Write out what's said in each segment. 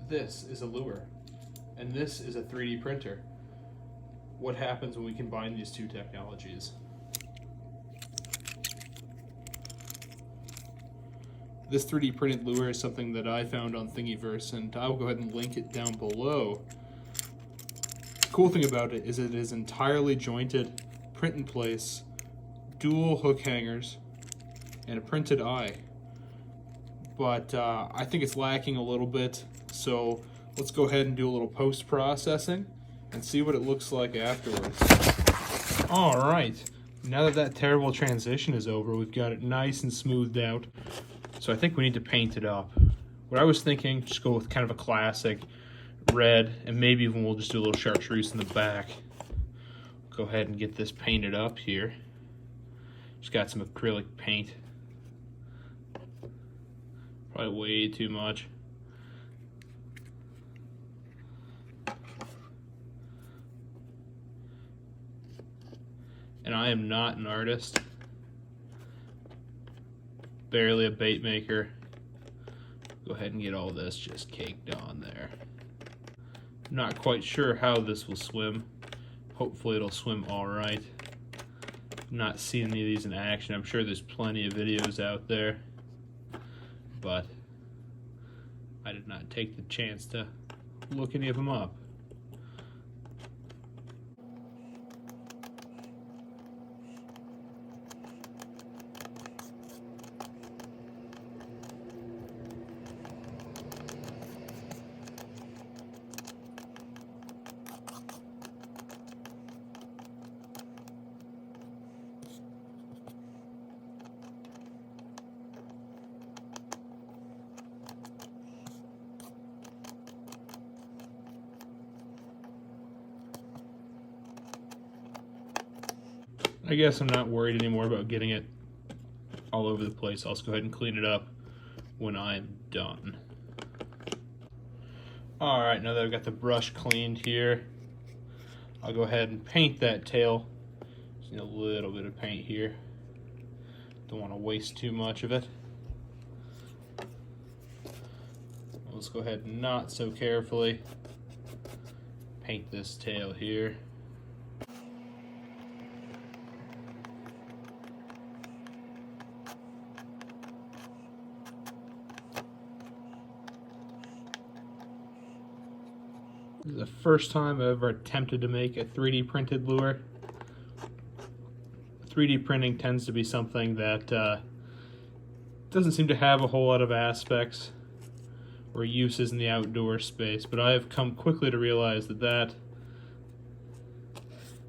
This is a lure, and this is a 3D printer. What happens when we combine these two technologies? This 3D printed lure is something that I found on Thingiverse, and I will go ahead and link it down below. The cool thing about it is entirely jointed, print in place, dual hook hangers, and a printed eye. But I think it's lacking a little bit, so let's go ahead and do a little post-processing and see what it looks like afterwards. All right, now that that terrible transition is over, we've got it nice and smoothed out. So I think we need to paint it up. What I was thinking, just go with kind of a classic red, and maybe even we'll just do a little chartreuse in the back. Go ahead and get this painted up here. Just got some acrylic paint. Probably way too much. And I am not an artist. Barely a bait maker. Go ahead and get all this just caked on there. Not quite sure how this will swim. Hopefully it'll swim all right. Not seen any of these in action. I'm sure there's plenty of videos out there, but I did not take the chance to look any of them up. I guess I'm not worried anymore about getting it all over the place. I'll just go ahead and clean it up when I'm done. All right, now that I've got the brush cleaned here, I'll go ahead and paint that tail. Just need a little bit of paint here. Don't want to waste too much of it. Let's go ahead and not so carefully paint this tail here. This is the first time I've ever attempted to make a 3D printed lure. 3D printing tends to be something that doesn't seem to have a whole lot of aspects or uses in the outdoor space, but I have come quickly to realize that that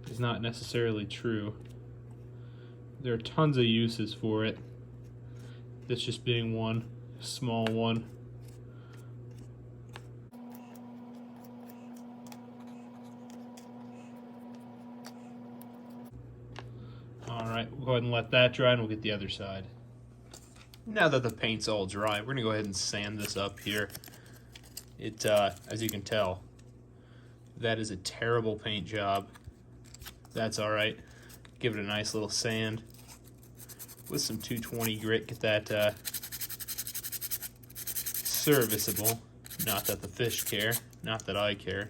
is not necessarily true. There are tons of uses for it, this just being one small one. Alright, we'll go ahead and let that dry and we'll get the other side. Now that the paint's all dry, we're going to go ahead and sand this up here. It, as you can tell, that is a terrible paint job. That's alright. Give it a nice little sand with some 220 grit, get that serviceable. Not that the fish care, not that I care.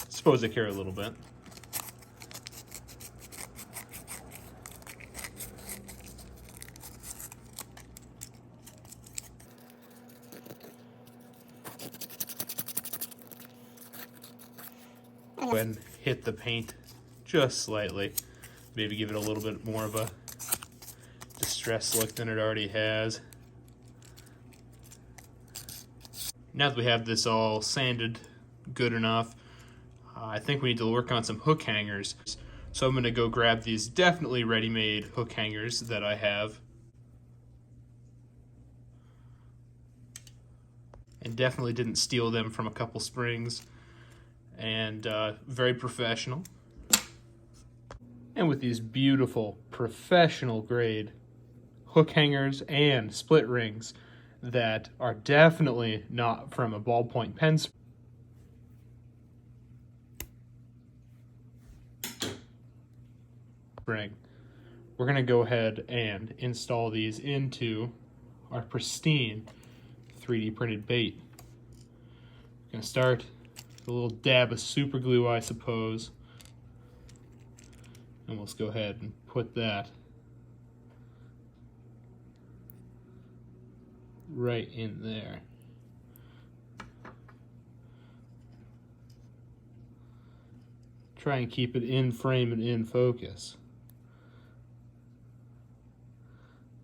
Suppose I care a little bit. Go ahead and hit the paint just slightly. Maybe give it a little bit more of a distress look than it already has. Now that we have this all sanded good enough, I think we need to work on some hook hangers. So I'm going to go grab these definitely ready-made hook hangers that I have. And definitely didn't steal them from a couple springs. And very professional. And with these beautiful professional grade hook hangers and split rings that are definitely not from a ballpoint pen spring, we're going to go ahead and install these into our pristine 3D printed bait. Gonna start with a little dab of super glue, I suppose. And let's go ahead and put that right in there. Try and keep it in frame and in focus.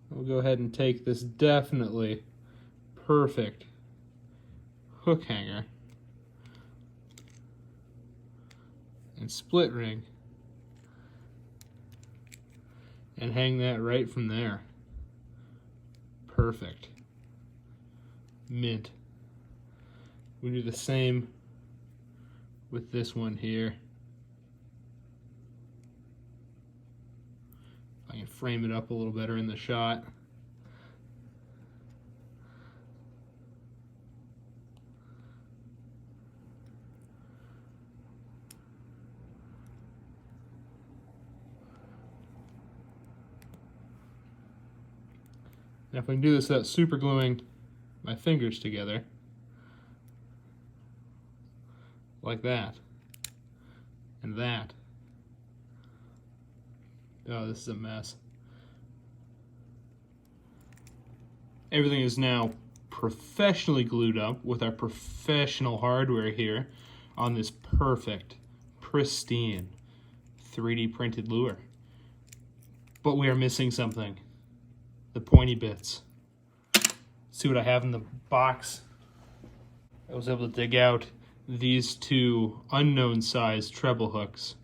We'll go ahead and take this definitely perfect hook hanger and split ring and hang that right from there. Perfect. Mint. We do the same with this one here. I can frame it up a little better in the shot. Now if I can do this without super gluing my fingers together, like that, and that. Oh, this is a mess. Everything is now professionally glued up with our professional hardware here on this perfect, pristine 3D printed lure. But we are missing something. The pointy bits. See what I have in the box. I was able to dig out these two unknown size treble hooks,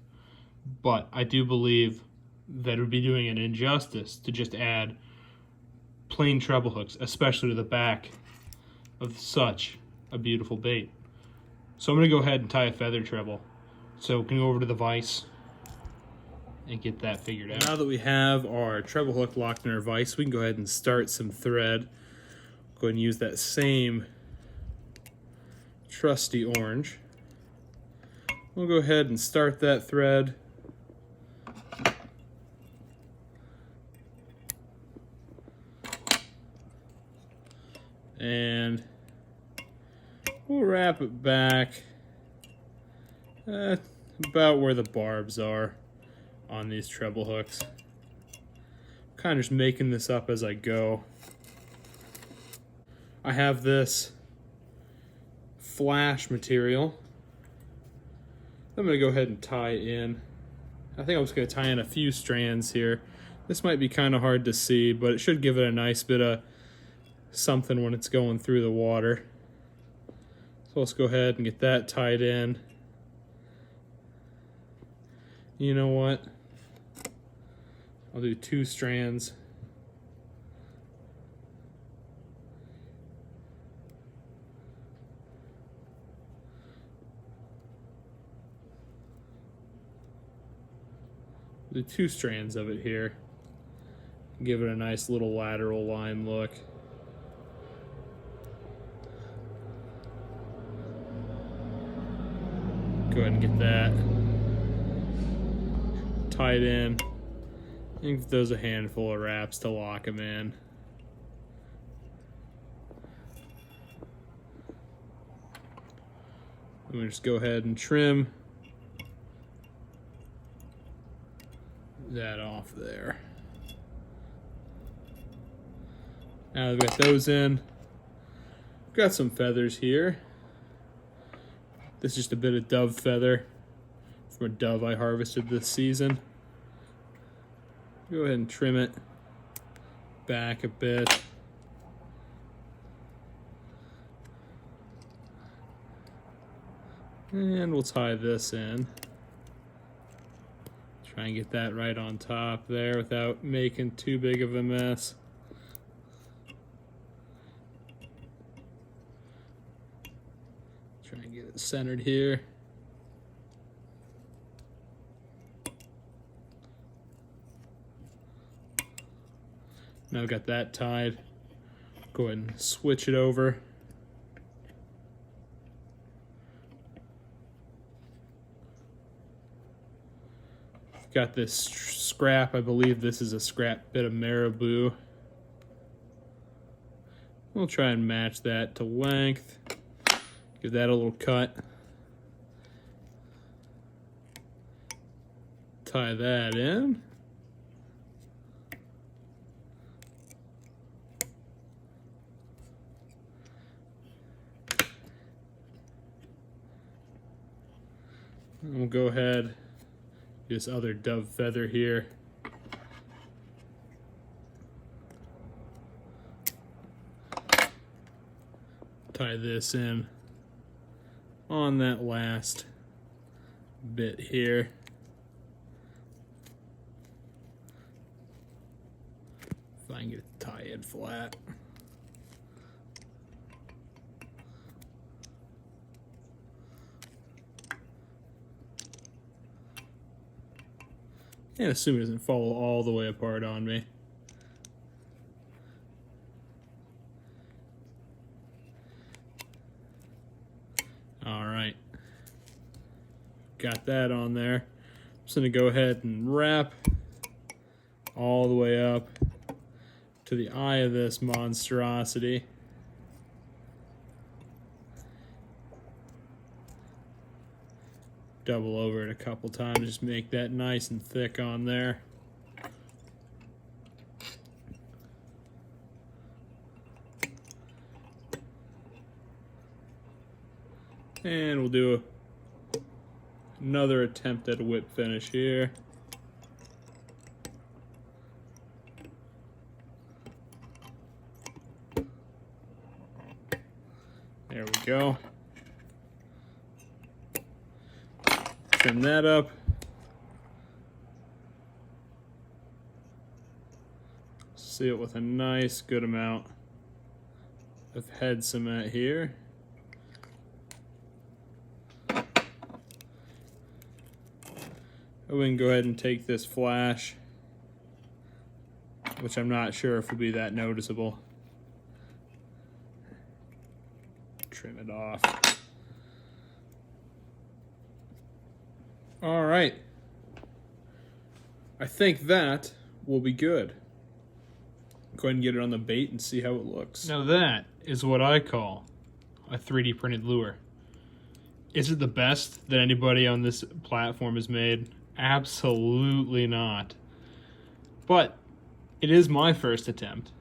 but I do believe that it would be doing an injustice to just add plain treble hooks, especially to the back of such a beautiful bait. So I'm going to go ahead and tie a feather treble. So can you go over to the vise and get that figured out. Now that we have our treble hook locked in our vise, we can go ahead and start some thread. Go ahead and use that same trusty orange. We'll go ahead and start that thread. And we'll wrap it back about where the barbs are on these treble hooks. Kind of just making this up as I go. I have this flash material. I'm going to go ahead and tie in. I think I'm just going to tie in a few strands here. This might be kind of hard to see, but it should give it a nice bit of something when it's going through the water. So let's go ahead and get that tied in. You know what? I'll do 2 strands. Do 2 strands of it here. Give it a nice little lateral line look. Go ahead and get that tied in. I think there's a handful of wraps to lock them in. I'm going to just go ahead and trim that off there. Now I've got those in. Got some feathers here. This is just a bit of dove feather from a dove I harvested this season. Go ahead and trim it back a bit. And we'll tie this in. Try and get that right on top there without making too big of a mess. Try and get it centered here. Now I've got that tied. Go ahead and switch it over. Got this scrap. I believe this is a scrap bit of marabou. We'll try and match that to length. Give that a little cut. Tie that in. And we'll go ahead, this other dove feather here. Tie this in on that last bit here. If I can get it to tie in flat. And assume it doesn't fall all the way apart on me. All right. Got that on there. I'm just gonna go ahead and wrap all the way up to the eye of this monstrosity. Double over it a couple times, just make that nice and thick on there. And we'll do another attempt at a whip finish here. There we go. Trim that up. Seal it with a nice good amount of head cement here. We can go ahead and take this flash, which I'm not sure if will be that noticeable. Trim it off. All right. I think that will be good. Go ahead and get it on the bait and see how it looks. Now that is what I call a 3D printed lure. Is it the best that anybody on this platform has made? Absolutely not. But it is my first attempt.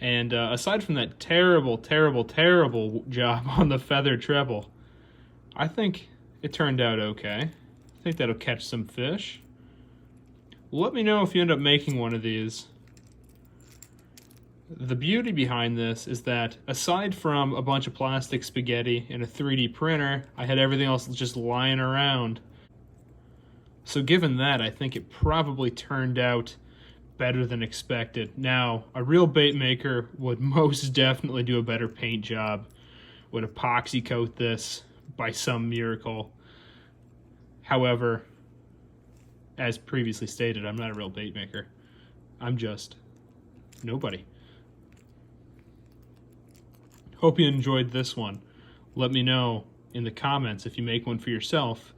And aside from that terrible, terrible, terrible job on the feather treble, I think it turned out okay. I think that'll catch some fish. Let me know if you end up making one of these. The beauty behind this is that aside from a bunch of plastic spaghetti and a 3D printer, I had everything else just lying around. So given that, I think it probably turned out better than expected. Now, a real bait maker would most definitely do a better paint job, would epoxy coat this by some miracle. However, as previously stated, I'm not a real bait maker. I'm just nobody. Hope you enjoyed this one. Let me know in the comments if you make one for yourself,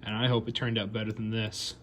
and I hope it turned out better than this.